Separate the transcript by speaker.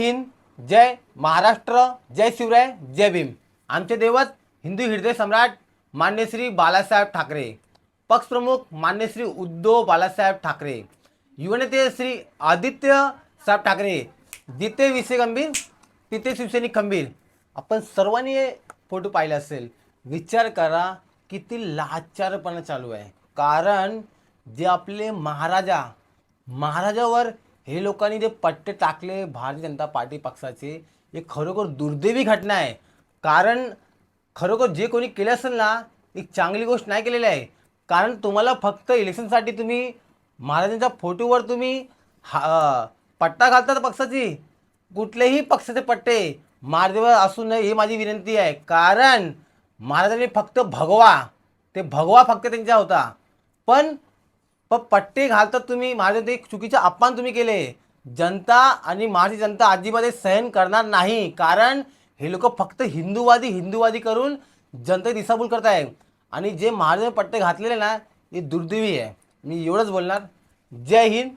Speaker 1: हिंद, जय महाराष्ट्र, जय शिवराय, जय भीम. आमचे दैवत हिंदू हृदय सम्राट मान्य श्री बाळासाहेब ठाकरे, पक्षप्रमुख मान्य श्री उद्धव बाळासाहेब ठाकरे, युवनेते श्री आदित्य साहेब ठाकरे. जिथे विषय गंभीर तिथे शिवसैनिक खंबीर. आपण सर्वांनी हे फोटो पाहिले असेल. विचार करा किती लाचारपणा चालू आहे. कारण जे आपले महाराजावर हे लोकांनी जे पट्टे टाकले भारतीय जनता पार्टी पक्षाचे, हे खरोखर दुर्दैवी घटना आहे. कारण खरोखर जे कोणी केलं असेल ना, एक चांगली गोष्ट नाही केलेली आहे. कारण तुम्हाला फक्त इलेक्शनसाठी तुम्ही महाराजांच्या फोटोवर तुम्ही पट्टा घालतात पक्षाची. कुठलेही पक्षाचे पट्टे महाराजांवर असू नये ही माझी विनंती आहे. कारण महाराजांनी फक्त भगवा फक्त त्यांचा होता. पण पट्टे घालतात तुम्ही. महाराजांचे एक चुकीचे अपमान तुम्ही केले. जनता आणि महाराष्ट्र जनता अजिबात सहन करणार नाही. कारण हे लोक फक्त हिंदूवादी करून जनता दिशाभूल करत आहे. आणि जे महाराजांनी पट्टे घातलेले ना, हे दुर्दैवी आहे. मी एवढंच बोलणार. जय हिंद.